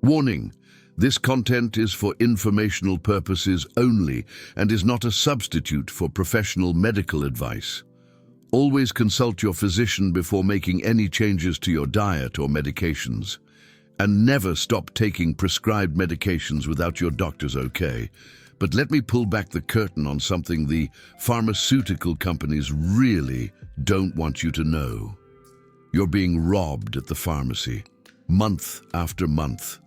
Warning: this content is for informational purposes only and is not a substitute for professional medical advice. Always consult your physician before making any changes to your diet or medications. And never stop taking prescribed medications without your doctor's okay. But let me pull back the curtain on something the pharmaceutical companies really don't want you to know. You're being robbed at the pharmacy, month after month.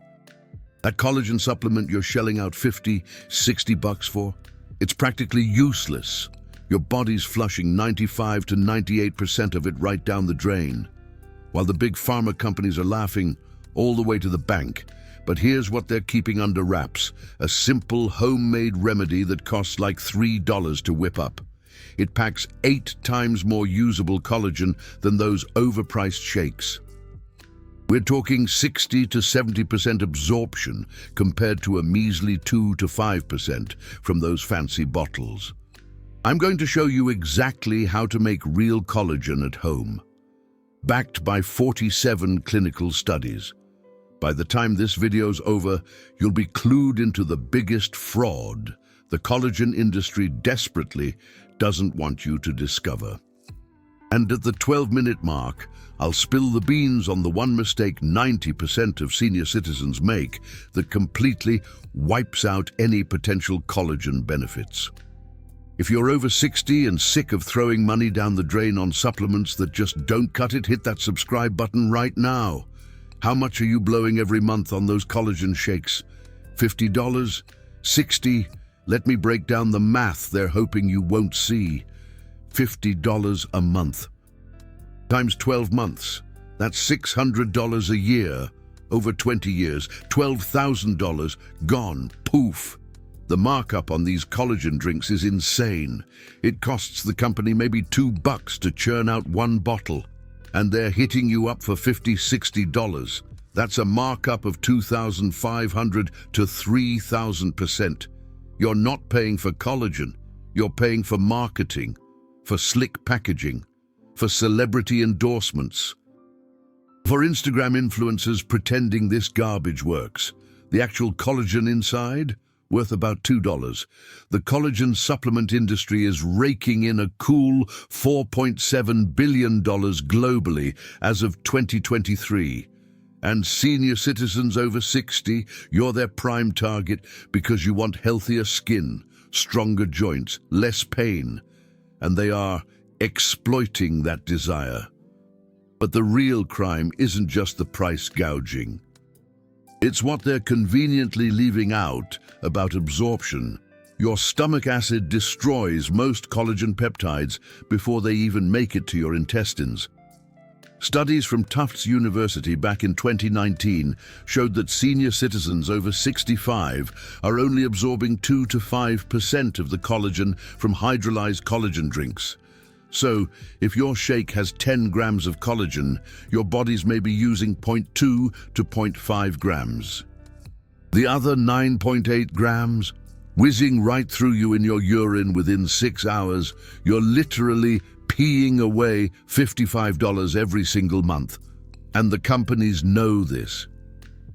That collagen supplement you're shelling out $50, $60 for, it's practically useless. Your body's flushing 95 to 98% of it right down the drain, while the big pharma companies are laughing all the way to the bank. But here's what they're keeping under wraps: a simple homemade remedy that costs like $3 to whip up. It packs 8 times more usable collagen than those overpriced shakes. We're talking 60 to 70% absorption compared to a measly 2 to 5% from those fancy bottles. I'm going to show you exactly how to make real collagen at home, backed by 47 clinical studies. By the time this video's over, you'll be clued into the biggest fraud the collagen industry desperately doesn't want you to discover. And at the 12-minute mark, I'll spill the beans on the one mistake 90% of senior citizens make that completely wipes out any potential collagen benefits. If you're over 60 and sick of throwing money down the drain on supplements that just don't cut it, hit that subscribe button right now. How much are you blowing every month on those collagen shakes? $50? $60? Let me break down the math they're hoping you won't see. $50 a month. Times 12 months. That's $600 a year. Over 20 years, $12,000 gone. Poof. The markup on these collagen drinks is insane. It costs the company maybe $2 to churn out one bottle, and they're hitting you up for $50, $60. That's a markup of 2,500 to 3,000%. You're not paying for collagen. You're paying for marketing, for slick packaging, for celebrity endorsements, for Instagram influencers pretending this garbage works. The actual collagen inside? Worth about $2. The collagen supplement industry is raking in a cool $4.7 billion globally as of 2023. And senior citizens over 60, you're their prime target because you want healthier skin, stronger joints, less pain. And they are exploiting that desire. But the real crime isn't just the price gouging. It's what they're conveniently leaving out about absorption. Your stomach acid destroys most collagen peptides before they even make it to your intestines. Studies from Tufts University back in 2019 showed that senior citizens over 65 are only absorbing 2 to 5% of the collagen from hydrolyzed collagen drinks. So, if your shake has 10 grams of collagen, your body's maybe using 0.2 to 0.5 grams. The other 9.8 grams, whizzing right through you in your urine within 6 hours, you're literally peeing away $55 every single month. And the companies know this.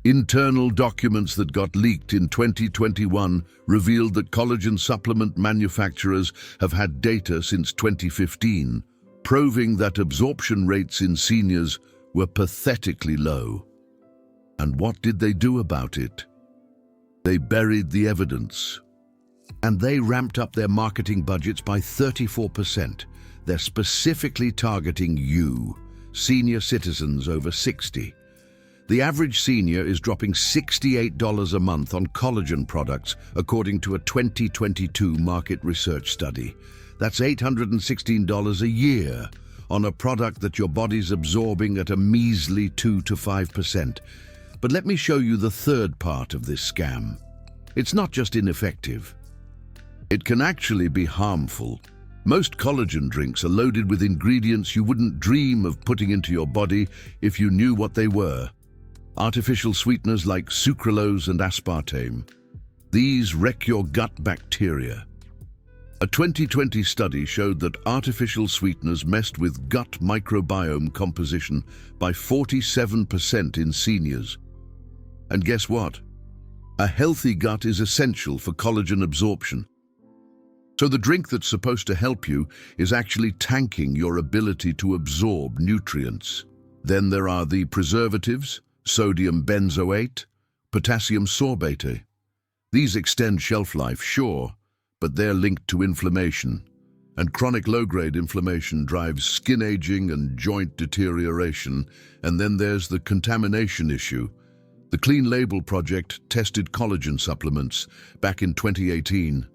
Internal documents that got leaked in 2021 revealed that collagen supplement manufacturers have had data since 2015, proving that absorption rates in seniors were pathetically low. And what did they do about it? They buried the evidence. And they ramped up their marketing budgets by 34%. They're specifically targeting you, senior citizens over 60. The average senior is dropping $68 a month on collagen products, according to a 2022 market research study. That's $816 a year on a product that your body's absorbing at a measly 2 to 5%. But let me show you the third part of this scam. It's not just ineffective. It can actually be harmful. Most collagen drinks are loaded with ingredients you wouldn't dream of putting into your body if you knew what they were. Artificial sweeteners like sucralose and aspartame. These wreck your gut bacteria. A 2020 study showed that artificial sweeteners messed with gut microbiome composition by 47% in seniors. And guess what? A healthy gut is essential for collagen absorption. So the drink that's supposed to help you is actually tanking your ability to absorb nutrients. Then there are the preservatives, sodium benzoate, potassium sorbate. These extend shelf life, sure, but they're linked to inflammation. And chronic low-grade inflammation drives skin aging and joint deterioration. And then there's the contamination issue. The Clean Label Project tested collagen supplements back in 2018.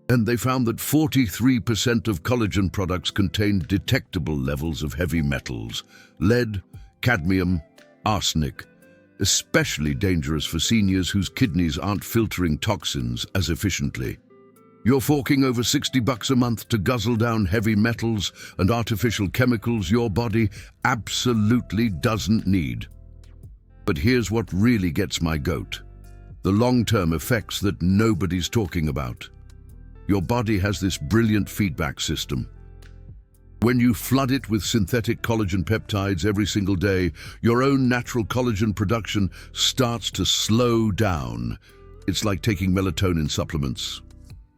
And they found that 43% of collagen products contained detectable levels of heavy metals, lead, cadmium, arsenic, especially dangerous for seniors whose kidneys aren't filtering toxins as efficiently. You're forking over $60 a month to guzzle down heavy metals and artificial chemicals your body absolutely doesn't need. But here's what really gets my goat: the long-term effects that nobody's talking about. Your body has this brilliant feedback system. When you flood it with synthetic collagen peptides every single day, your own natural collagen production starts to slow down. It's like taking melatonin supplements.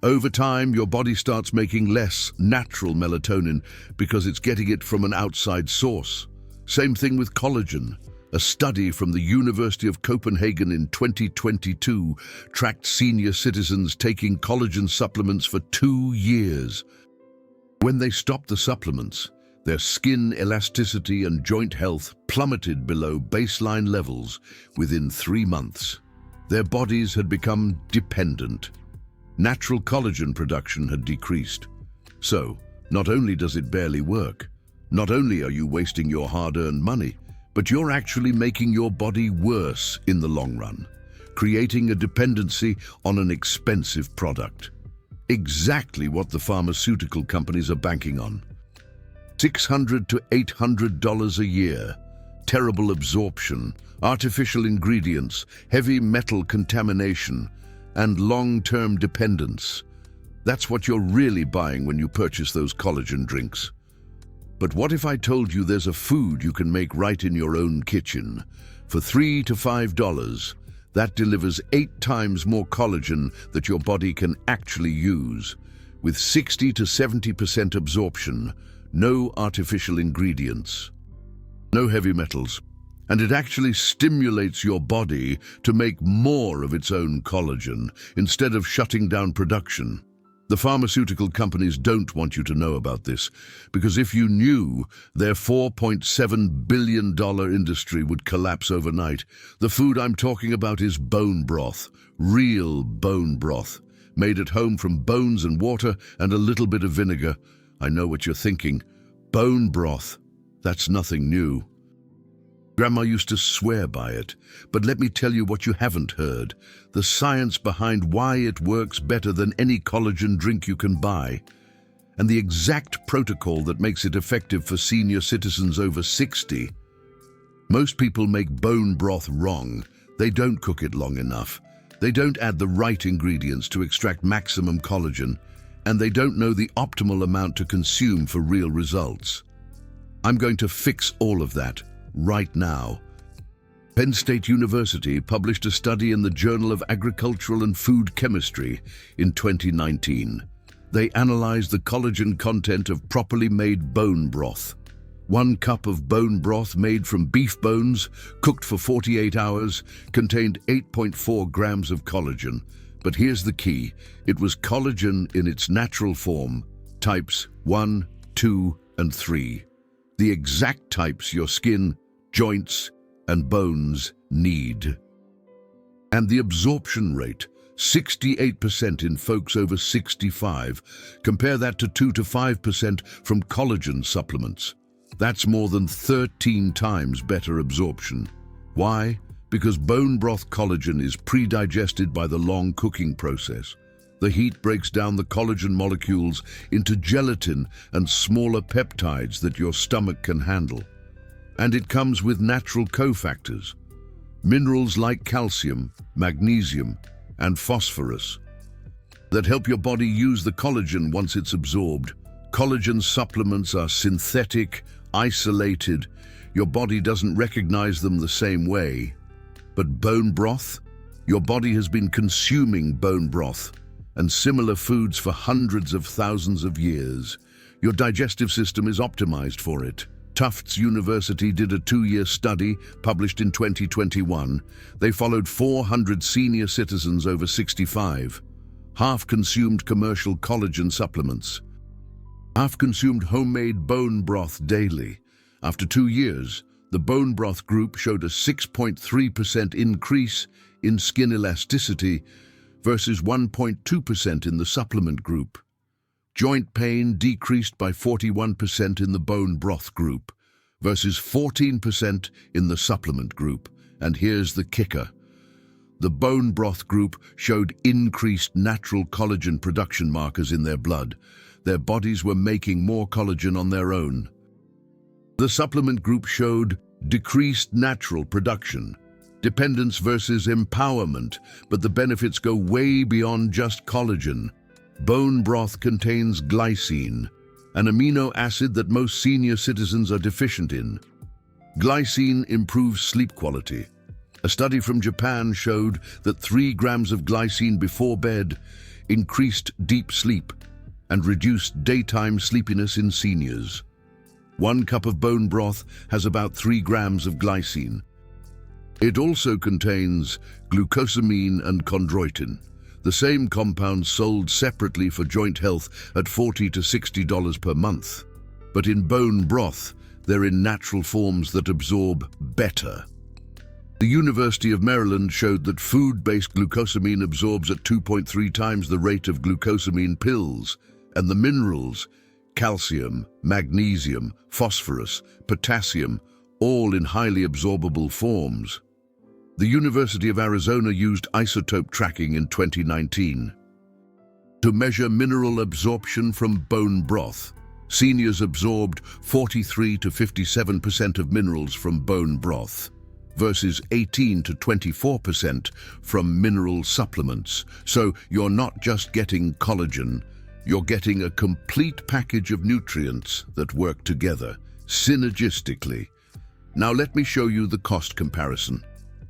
Over time, your body starts making less natural melatonin because it's getting it from an outside source. Same thing with collagen. A study from the University of Copenhagen in 2022 tracked senior citizens taking collagen supplements for 2 years. When they stopped the supplements, their skin elasticity and joint health plummeted below baseline levels within 3 months. Their bodies had become dependent. Natural collagen production had decreased. So, not only does it barely work, not only are you wasting your hard-earned money, but you're actually making your body worse in the long run, creating a dependency on an expensive product. Exactly what the pharmaceutical companies are banking on. $600 to $800 a year, terrible absorption, artificial ingredients, heavy metal contamination, and long-term dependence. That's what you're really buying when you purchase those collagen drinks. But what if I told you there's a food you can make right in your own kitchen? For $3 to $5, that delivers 8 times more collagen that your body can actually use, with 60 to 70% absorption, no artificial ingredients, no heavy metals. And it actually stimulates your body to make more of its own collagen instead of shutting down production. The pharmaceutical companies don't want you to know about this, because if you knew, their $4.7 billion industry would collapse overnight. The food I'm talking about is bone broth, real bone broth, made at home from bones and water and a little bit of vinegar. I know what you're thinking. Bone broth, that's nothing new. Grandma used to swear by it, but let me tell you what you haven't heard: the science behind why it works better than any collagen drink you can buy, and the exact protocol that makes it effective for senior citizens over 60. Most people make bone broth wrong. They don't cook it long enough. They don't add the right ingredients to extract maximum collagen, and they don't know the optimal amount to consume for real results. I'm going to fix all of that right now. Penn State University published a study in the Journal of Agricultural and Food Chemistry in 2019. They analyzed the collagen content of properly made bone broth. 1 cup of bone broth made from beef bones, cooked for 48 hours, contained 8.4 grams of collagen. But here's the key: it was collagen in its natural form, types 1, 2, and 3. The exact types your skin, joints, and bones need. And the absorption rate, 68% in folks over 65. Compare that to 2 to 5% from collagen supplements. That's more than 13 times better absorption. Why? Because bone broth collagen is pre-digested by the long cooking process. The heat breaks down the collagen molecules into gelatin and smaller peptides that your stomach can handle. And it comes with natural cofactors, minerals like calcium, magnesium, and phosphorus, that help your body use the collagen once it's absorbed. Collagen supplements are synthetic, isolated. Your body doesn't recognize them the same way. But bone broth? Your body has been consuming bone broth and similar foods for hundreds of thousands of years. Your digestive system is optimized for it. Tufts University did a 2-year study published in 2021. They followed 400 senior citizens over 65. Half consumed commercial collagen supplements. Half consumed homemade bone broth daily. After 2 years, the bone broth group showed a 6.3% increase in skin elasticity versus 1.2% in the supplement group. Joint pain decreased by 41% in the bone broth group versus 14% in the supplement group. And here's the kicker. The bone broth group showed increased natural collagen production markers in their blood. Their bodies were making more collagen on their own. The supplement group showed decreased natural production, dependence versus empowerment, but the benefits go way beyond just collagen. Bone broth contains glycine, an amino acid that most senior citizens are deficient in. Glycine improves sleep quality. A study from Japan showed that 3 grams of glycine before bed increased deep sleep and reduced daytime sleepiness in seniors. 1 cup of bone broth has about 3 grams of glycine. It also contains glucosamine and chondroitin, the same compounds sold separately for joint health at $40 to $60 per month. But in bone broth, they're in natural forms that absorb better. The University of Maryland showed that food-based glucosamine absorbs at 2.3 times the rate of glucosamine pills, and the minerals, calcium, magnesium, phosphorus, potassium, all in highly absorbable forms. The University of Arizona used isotope tracking in 2019 to measure mineral absorption from bone broth. Seniors absorbed 43 to 57% of minerals from bone broth versus 18 to 24% from mineral supplements. So you're not just getting collagen, you're getting a complete package of nutrients that work together synergistically. Now let me show you the cost comparison.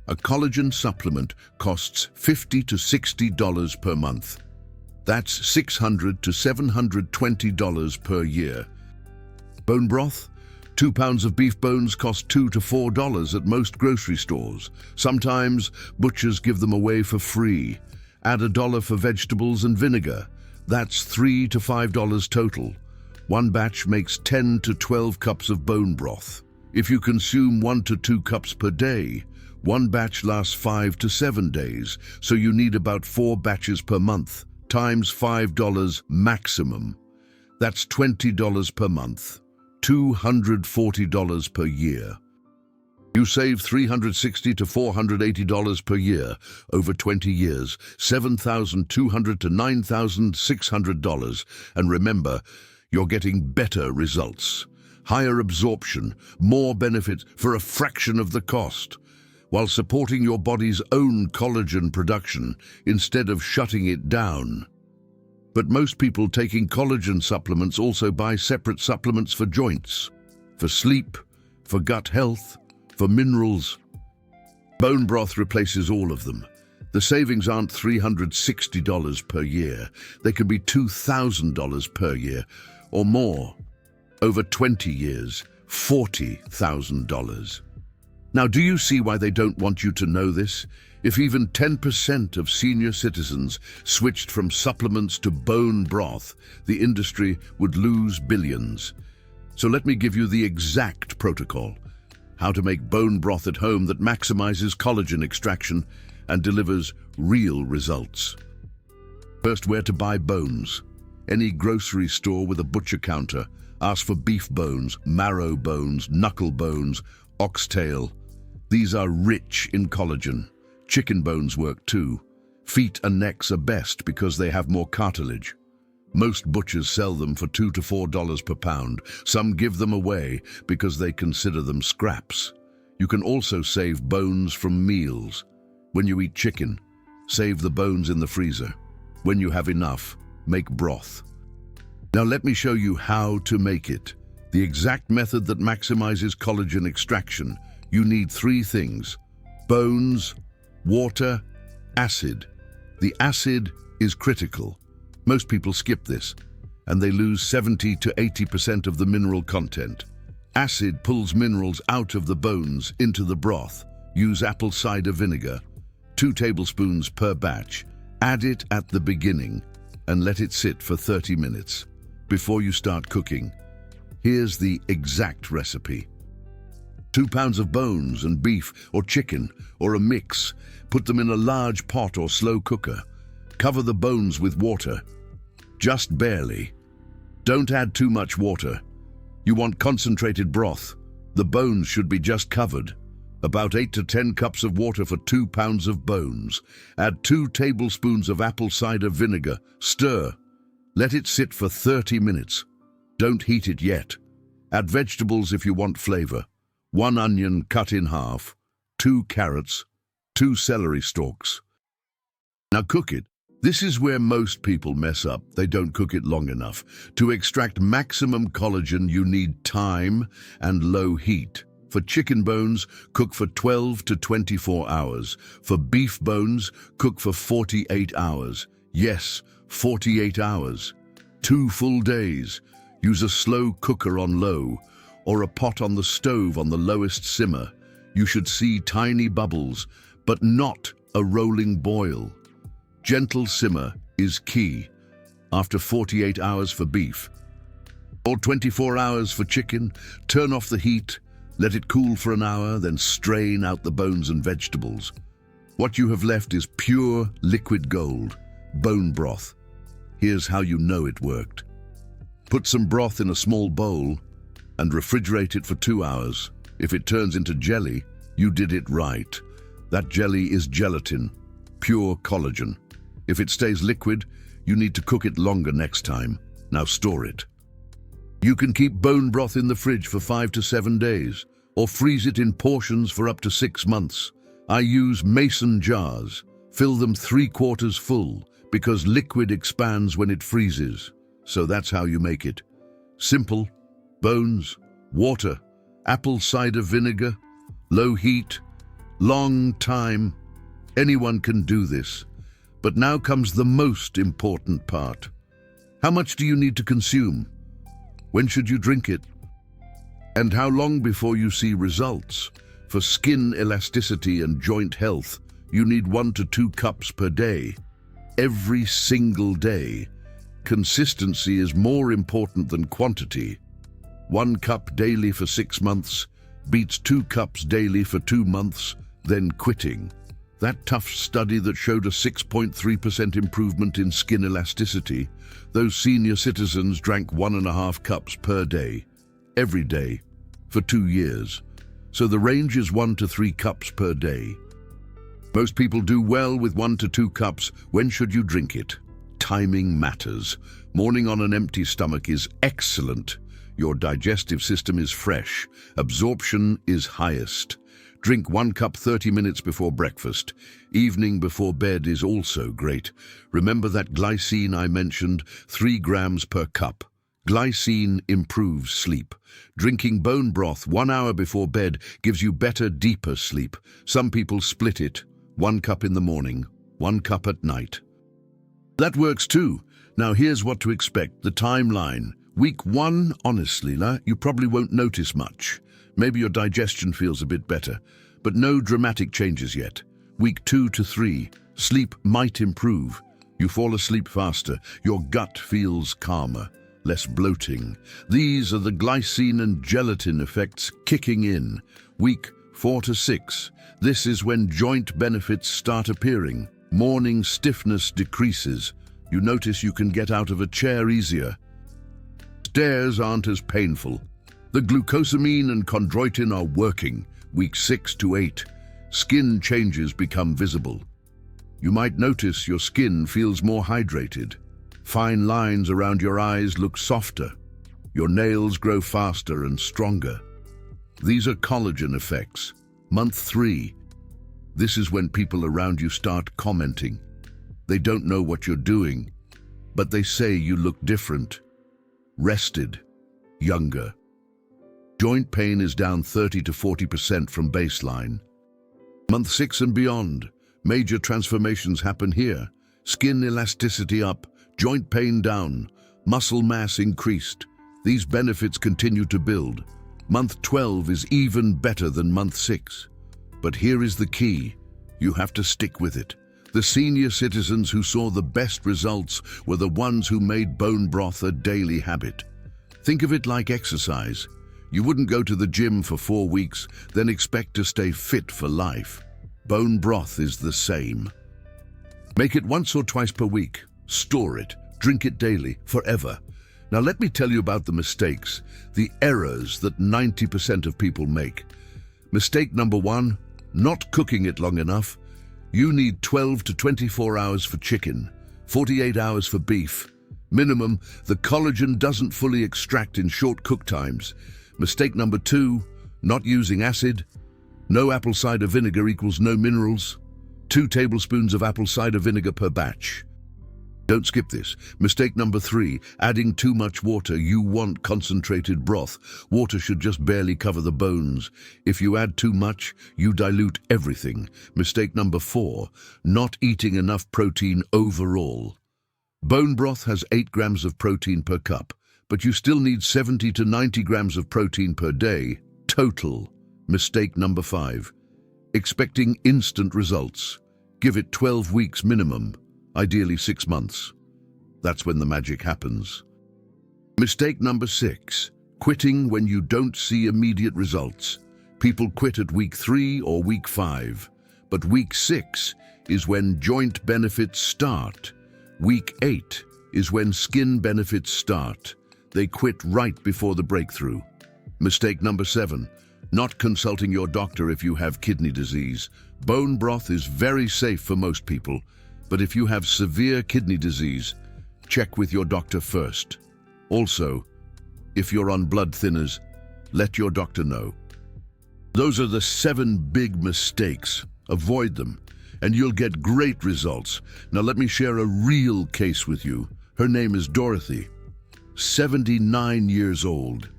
A collagen supplement costs $50 to $60 per month. That's $600 to $720 per year. Bone broth? 2 pounds of beef bones cost $2 to $4 at most grocery stores. Sometimes butchers give them away for free. Add $1 for vegetables and vinegar. That's $3 to $5 total. 1 batch makes 10 to 12 cups of bone broth. If you consume 1 to 2 cups per day, 1 batch lasts 5 to 7 days, so you need about 4 batches per month, times $5 maximum. That's $20 per month, $240 per year. You save $360 to $480 per year over 20 years, $7,200 to $9,600. And remember, you're getting better results. Higher absorption, more benefits for a fraction of the cost, while supporting your body's own collagen production instead of shutting it down. But most people taking collagen supplements also buy separate supplements for joints, for sleep, for gut health, for minerals. Bone broth replaces all of them. The savings aren't $360 per year. They can be $2,000 per year or more. Over 20 years, $40,000. Now, do you see why they don't want you to know this? If even 10% of senior citizens switched from supplements to bone broth, the industry would lose billions. So let me give you the exact protocol. How to make bone broth at home that maximizes collagen extraction and delivers real results. First, where to buy bones. Any grocery store with a butcher counter. Ask for beef bones, marrow bones, knuckle bones, oxtail. These are rich in collagen. Chicken bones work too. Feet and necks are best because they have more cartilage. Most butchers sell them for $2 to $4 per pound. Some give them away because they consider them scraps. You can also save bones from meals. When you eat chicken, save the bones in the freezer. When you have enough, make broth. Now let me show you how to make it. The exact method that maximizes collagen extraction. You need 3 things: Bones, water, acid. The acid is critical. Most people skip this, and they lose 70 to 80% of the mineral content. Acid pulls minerals out of the bones into the broth. Use apple cider vinegar, 2 tablespoons per batch. Add it at the beginning and let it sit for 30 minutes before you start cooking. Here's the exact recipe. 2 pounds of bones and beef or chicken or a mix. Put them in a large pot or slow cooker. Cover the bones with water, just barely. Don't add too much water. You want concentrated broth. The bones should be just covered. About 8 to 10 cups of water for 2 pounds of bones. Add 2 tablespoons of apple cider vinegar. Stir. Let it sit for 30 minutes. Don't heat it yet. Add vegetables if you want flavor. 1 onion cut in half, 2 carrots, 2 celery stalks. Now cook it. This is where most people mess up. They don't cook it long enough. To extract maximum collagen, you need time and low heat. For chicken bones, cook for 12 to 24 hours. For beef bones, cook for 48 hours. Yes, 48 hours. 2 full days. Use a slow cooker on low, or a pot on the stove on the lowest simmer. You should see tiny bubbles, but not a rolling boil. Gentle simmer is key. After 48 hours for beef, or 24 hours for chicken, turn off the heat, let it cool for an hour, then strain out the bones and vegetables. What you have left is pure liquid gold, bone broth. Here's how you know it worked. Put some broth in a small bowl and refrigerate it for 2 hours. If it turns into jelly, you did it right. That jelly is gelatin, pure collagen. If it stays liquid, you need to cook it longer next time. Now store it. You can keep bone broth in the fridge for 5 to 7 days, or freeze it in portions for up to 6 months. I use mason jars. Fill them 3/4 full, because liquid expands when it freezes. So that's how you make it. Simple. Bones, water, apple cider vinegar, low heat, long time. Anyone can do this. But now comes the most important part. How much do you need to consume? When should you drink it? And how long before you see results? For skin elasticity and joint health, you need 1 to 2 cups per day. Every single day. Consistency is more important than quantity. 1 cup daily for 6 months beats 2 cups daily for 2 months, then quitting. That tough study that showed a 6.3% improvement in skin elasticity, those senior citizens drank 1.5 cups per day, every day, for 2 years. So the range is 1 to 3 cups per day. Most people do well with 1 to 2 cups. When should you drink it? Timing matters. Morning on an empty stomach is excellent. Your digestive system is fresh. Absorption is highest. Drink 1 cup 30 minutes before breakfast. Evening before bed is also great. Remember that glycine I mentioned, 3 grams per cup. Glycine improves sleep. Drinking bone broth 1 hour before bed gives you better, deeper sleep. Some people split it. 1 cup in the morning, 1 cup at night. That works too. Now here's what to expect, the timeline. Week 1, honestly, you probably won't notice much. Maybe your digestion feels a bit better, but no dramatic changes yet. Week 2 to 3, sleep might improve. You fall asleep faster, your gut feels calmer, less bloating. These are the glycine and gelatin effects kicking in. Week 4 to 6, this is when joint benefits start appearing. Morning stiffness decreases. You notice you can get out of a chair easier. Stairs aren't as painful. The glucosamine and chondroitin are working. Week 6 to 8, skin changes become visible. You might notice your skin feels more hydrated. Fine lines around your eyes look softer. Your nails grow faster and stronger. These are collagen effects. Month 3. This is when people around you start commenting. They don't know what you're doing, but they say you look different, rested, younger. Joint pain is down 30 to 40% from baseline. Month 6 and beyond, major transformations happen here. Skin elasticity up, joint pain down, muscle mass increased. These benefits continue to build. Month 12 is even better than month 6. But here is the key. You have to stick with it. The senior citizens who saw the best results were the ones who made bone broth a daily habit. Think of it like exercise. You wouldn't go to the gym for 4 weeks, then expect to stay fit for life. Bone broth is the same. Make it once or twice per week. Store it. Drink it daily, forever. Now let me tell you about the mistakes, the errors that 90% of people make. Mistake number 1, not cooking it long enough. You need 12 to 24 hours for chicken, 48 hours for beef. Minimum, the collagen doesn't fully extract in short cook times. Mistake number 2, not using acid. No apple cider vinegar equals no minerals. 2 tablespoons of apple cider vinegar per batch. Don't skip this. Mistake number 3, adding too much water. You want concentrated broth. Water should just barely cover the bones. If you add too much, you dilute everything. Mistake number 4, not eating enough protein overall. Bone broth has 8 grams of protein per cup, but you still need 70 to 90 grams of protein per day, total. Mistake number 5, expecting instant results. Give it 12 weeks minimum. Ideally 6 months. That's when the magic happens. Mistake number 6, quitting when you don't see immediate results. People quit at week 3 or week 5, but week 6 is when joint benefits start. Week 8 is when skin benefits start. They quit right before the breakthrough. Mistake number 7, not consulting your doctor if you have kidney disease. Bone broth is very safe for most people, but if you have severe kidney disease, check with your doctor first. Also, if you're on blood thinners, let your doctor know. Those are the 7 big mistakes. Avoid them, and you'll get great results. Now let me share a real case with you. Her name is Dorothy, 79 years old.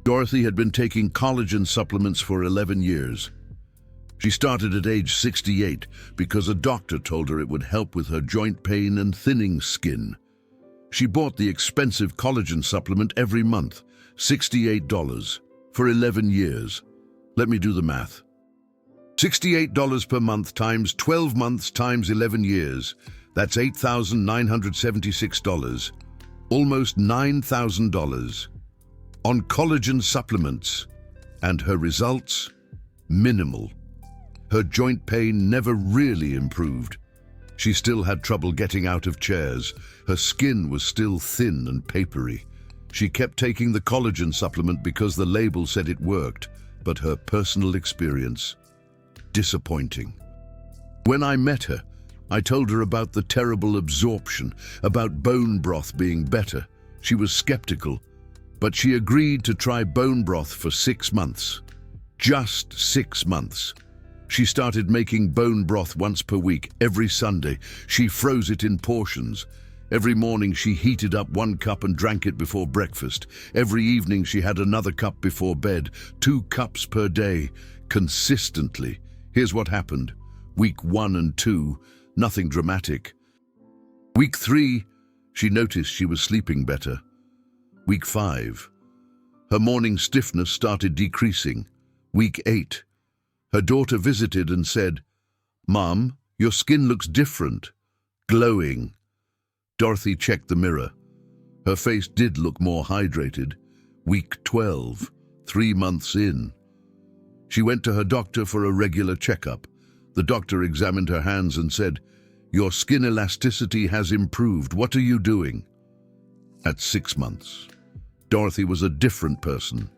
Dorothy had been taking collagen supplements for 11 years. She started at age 68 because a doctor told her it would help with her joint pain and thinning skin. She bought the expensive collagen supplement every month, $68, for 11 years. Let me do the math. $68 per month times 12 months times 11 years. That's $8,976, almost $9,000, on collagen supplements. And her results? Minimal. Her joint pain never really improved. She still had trouble getting out of chairs. Her skin was still thin and papery. She kept taking the collagen supplement because the label said it worked, but her personal experience? Disappointing. When I met her, I told her about the terrible absorption, about bone broth being better. She was skeptical, but she agreed to try bone broth for 6 months. Just 6 months. She started making bone broth once per week, every Sunday. She froze it in portions. Every morning she heated up 1 cup and drank it before breakfast. Every evening she had another cup before bed, 2 cups per day, consistently. Here's what happened. Week 1 and 2, nothing dramatic. Week 3, she noticed she was sleeping better. Week 5, her morning stiffness started decreasing. Week 8, her daughter visited and said, "Mom, your skin looks different, glowing." Dorothy checked the mirror. Her face did look more hydrated. Week 12, 3 months in. She went to her doctor for a regular checkup. The doctor examined her hands and said, "Your skin elasticity has improved. What are you doing?" At 6 months, Dorothy was a different person.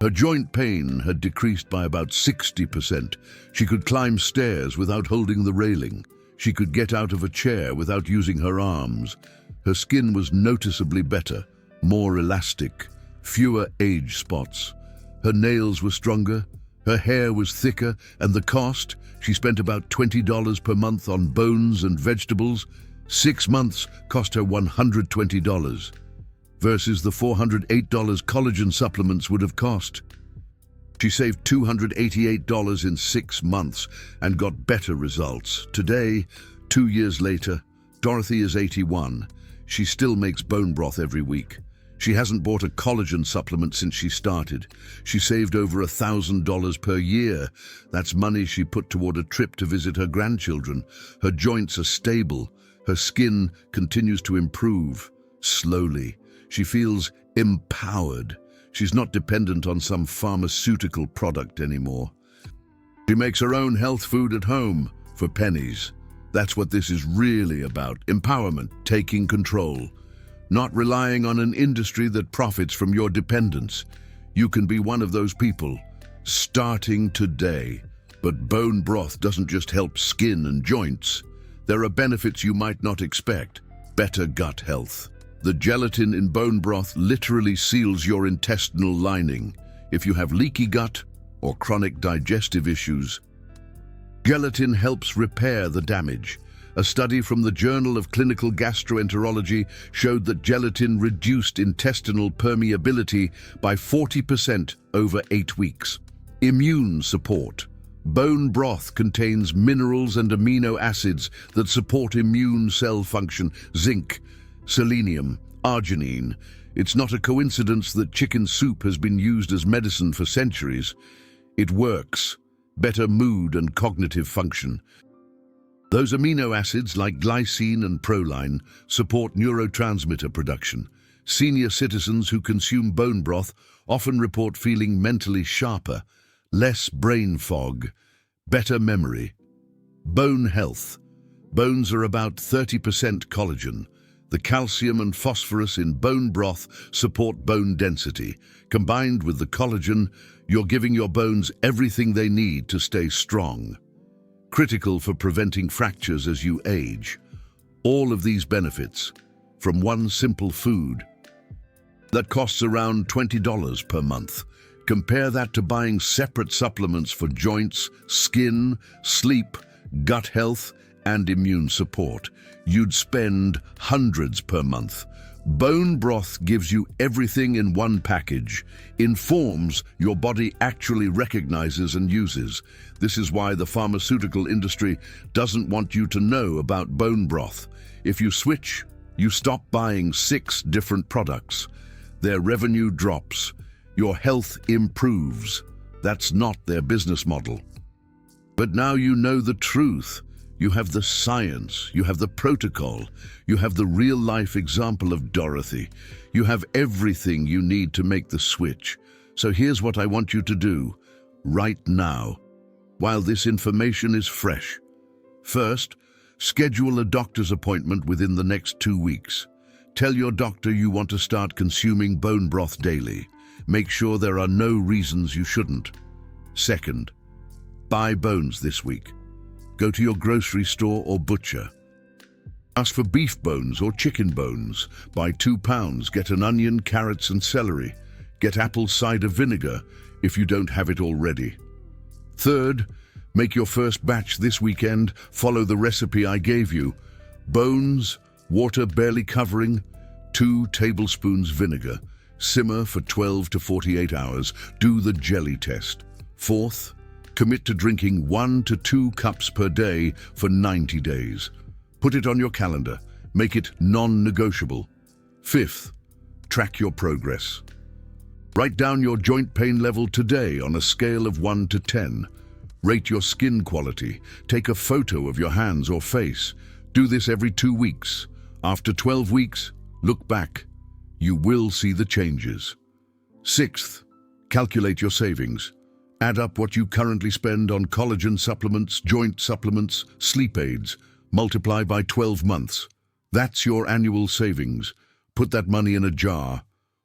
Her joint pain had decreased by about 60%. She could climb stairs without holding the railing. She could get out of a chair without using her arms. Her skin was noticeably better, more elastic, fewer age spots. Her nails were stronger, her hair was thicker, and the cost? She spent about $20 per month on bones and vegetables. 6 months cost her $120, versus the $408 collagen supplements would have cost. She saved $288 in 6 months and got better results. Today, 2 years later, Dorothy is 81. She still makes bone broth every week. She hasn't bought a collagen supplement since she started. She saved over $1,000 per year. That's money she put toward a trip to visit her grandchildren. Her joints are stable. Her skin continues to improve. Slowly. She feels empowered. She's not dependent on some pharmaceutical product anymore. She makes her own health food at home for pennies. That's what this is really about. Empowerment, taking control. Not relying on an industry that profits from your dependence. You can be one of those people, starting today. But bone broth doesn't just help skin and joints. There are benefits you might not expect. Better gut health. The gelatin in bone broth literally seals your intestinal lining. If you have leaky gut or chronic digestive issues, gelatin helps repair the damage. A study from the Journal of Clinical Gastroenterology showed that gelatin reduced intestinal permeability by 40% over 8 weeks. Immune support. Bone broth contains minerals and amino acids that support immune cell function: zinc, selenium, arginine. It's not a coincidence that chicken soup has been used as medicine for centuries. It works. Better mood and cognitive function. Those amino acids, like glycine and proline, support neurotransmitter production. Senior citizens who consume bone broth often report feeling mentally sharper, less brain fog, better memory. Bone health. Bones are about 30% collagen. The calcium and phosphorus in bone broth support bone density. Combined with the collagen, you're giving your bones everything they need to stay strong. Critical for preventing fractures as you age. All of these benefits from one simple food that costs around $20 per month. Compare that to buying separate supplements for joints, skin, sleep, gut health, and immune support. You'd spend hundreds per month. Bone broth gives you everything in one package, in forms your body actually recognizes and uses. This is why the pharmaceutical industry doesn't want you to know about bone broth. If you switch, you stop buying 6 different products. Their revenue drops. Your health improves. That's not their business model. But now you know the truth. You have the science, you have the protocol, you have the real-life example of Dorothy. You have everything you need to make the switch. So here's what I want you to do, right now, while this information is fresh. First, schedule a doctor's appointment within the next 2 weeks. Tell your doctor you want to start consuming bone broth daily. Make sure there are no reasons you shouldn't. Second, buy bones this week. Go to your grocery store or butcher. Ask for beef bones or chicken bones. Buy 2 pounds, get an onion, carrots and celery. Get apple cider vinegar if you don't have it already. Third, make your first batch this weekend. Follow the recipe I gave you. Bones, water barely covering, 2 tablespoons vinegar. Simmer for 12 to 48 hours. Do the jelly test. Fourth, commit to drinking 1 to 2 cups per day for 90 days. Put it on your calendar. Make it non-negotiable. Fifth, track your progress. Write down your joint pain level today on a scale of 1 to 10. Rate your skin quality. Take a photo of your hands or face. Do this every 2 weeks. After 12 weeks, look back. You will see the changes. Sixth, calculate your savings. Add up what you currently spend on collagen supplements, joint supplements, sleep aids. Multiply by 12 months. That's your annual savings. Put that money in a jar.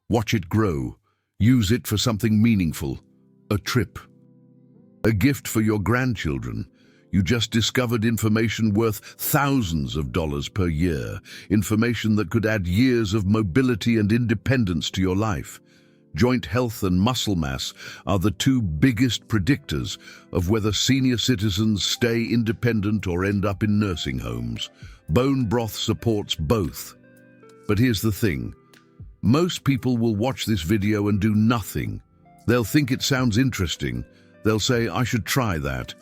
Watch it grow. Use it for something meaningful. A trip. A gift for your grandchildren. You just discovered information worth thousands of dollars per year. Information that could add years of mobility and independence to your life. Joint health and muscle mass are the 2 biggest predictors of whether senior citizens stay independent or end up in nursing homes. Bone broth supports both. But here's the thing. Most people will watch this video and do nothing. They'll think it sounds interesting. They'll say, I should try that.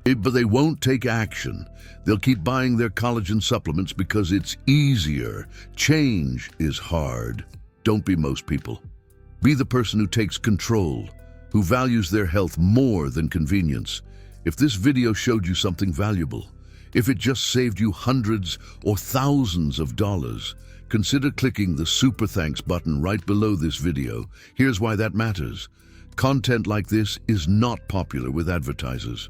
But they won't take action. They'll keep buying their collagen supplements because it's easier. Change is hard. Don't be most people. Be the person who takes control, who values their health more than convenience. If this video showed you something valuable, if it just saved you hundreds or thousands of dollars, consider clicking the super thanks button right below this video. Here's why that matters. Content like this is not popular with advertisers.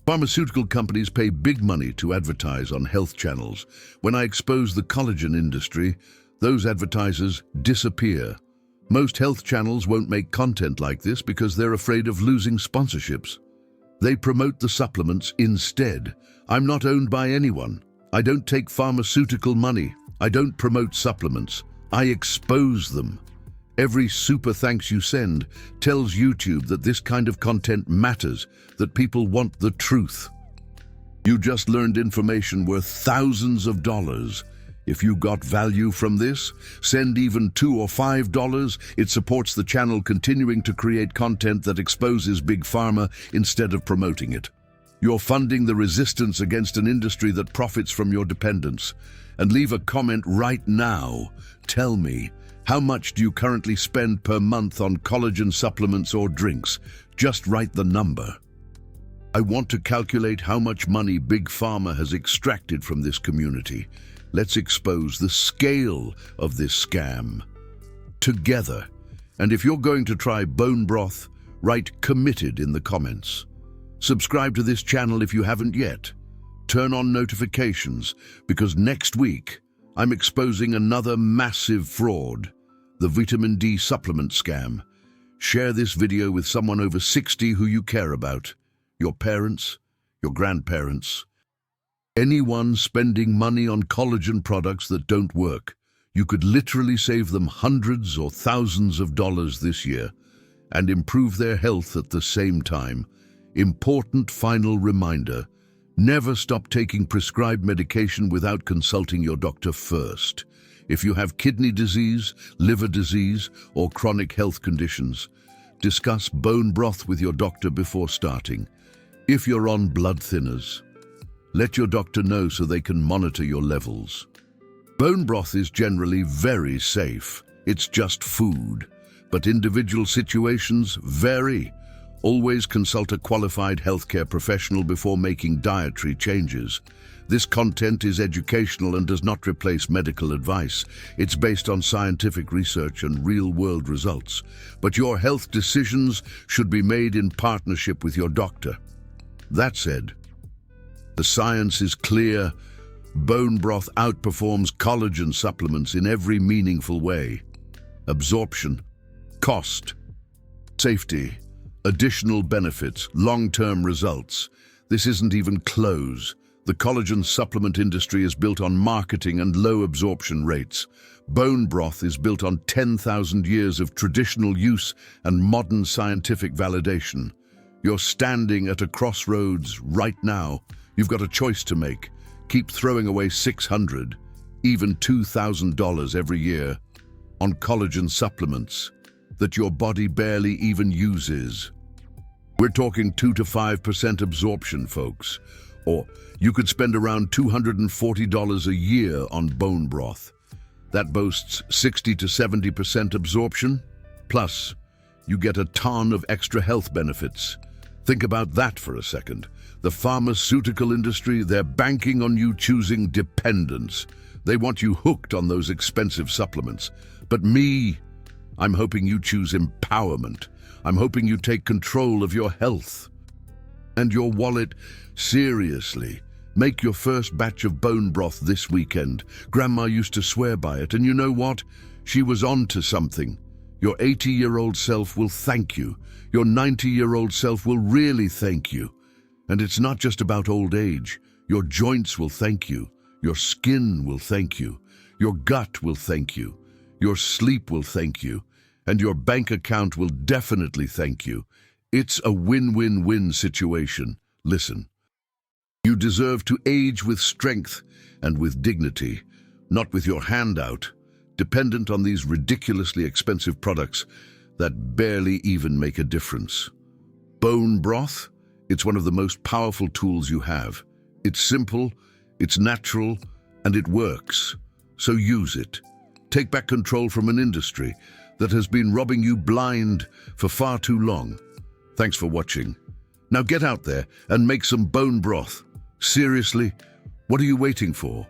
Pharmaceutical companies pay big money to advertise on health channels. When I expose the collagen industry, those advertisers disappear. Most health channels won't make content like this because they're afraid of losing sponsorships. They promote the supplements instead. I'm not owned by anyone. I don't take pharmaceutical money. I don't promote supplements. I expose them. Every super thanks you send tells YouTube that this kind of content matters, that people want the truth. You just learned information worth thousands of dollars. If you got value from this, send even $2 or $5. It supports the channel continuing to create content that exposes Big Pharma instead of promoting it. You're funding the resistance against an industry that profits from your dependence. And leave a comment right now. Tell me, how much do you currently spend per month on collagen supplements or drinks? Just write the number. I want to calculate how much money Big Pharma has extracted from this community. Let's expose the scale of this scam together. And if you're going to try bone broth, write committed in the comments. Subscribe to this channel if you haven't yet. Turn on notifications because next week I'm exposing another massive fraud, the vitamin D supplement scam. Share this video with someone over 60 who you care about, your parents, your grandparents. Anyone spending money on collagen products that don't work. You could literally save them hundreds or thousands of dollars this year and improve their health at the same time. Important final reminder, never stop taking prescribed medication without consulting your doctor first. If you have kidney disease, liver disease, or chronic health conditions, discuss bone broth with your doctor before starting. If you're on blood thinners, let your doctor know so they can monitor your levels. Bone broth is generally very safe. It's just food. But individual situations vary. Always consult a qualified healthcare professional before making dietary changes. This content is educational and does not replace medical advice. It's based on scientific research and real-world results. But your health decisions should be made in partnership with your doctor. That said, the science is clear. Bone broth outperforms collagen supplements in every meaningful way. Absorption, cost, safety, additional benefits, long-term results. This isn't even close. The collagen supplement industry is built on marketing and low absorption rates. Bone broth is built on 10,000 years of traditional use and modern scientific validation. You're standing at a crossroads right now. You've got a choice to make. Keep throwing away $600, even $2,000 every year on collagen supplements that your body barely even uses. We're talking 2 to 5% absorption, folks. Or you could spend around $240 a year on bone broth. That boasts 60 to 70% absorption. Plus, you get a ton of extra health benefits. Think about that for a second. The pharmaceutical industry, they're banking on you choosing dependence. They want you hooked on those expensive supplements. But me, I'm hoping you choose empowerment. I'm hoping you take control of your health and your wallet seriously. Make your first batch of bone broth this weekend. Grandma used to swear by it, and you know what? She was on to something. Your 80-year-old self will thank you. Your 90-year-old self will really thank you. And it's not just about old age. Your joints will thank you. Your skin will thank you. Your gut will thank you. Your sleep will thank you. And your bank account will definitely thank you. It's a win-win-win situation. Listen, you deserve to age with strength and with dignity, not with your hand out, dependent on these ridiculously expensive products that barely even make a difference. Bone broth? It's one of the most powerful tools you have. It's simple, it's natural, and it works. So use it. Take back control from an industry that has been robbing you blind for far too long. Thanks for watching. Now get out there and make some bone broth. Seriously, what are you waiting for?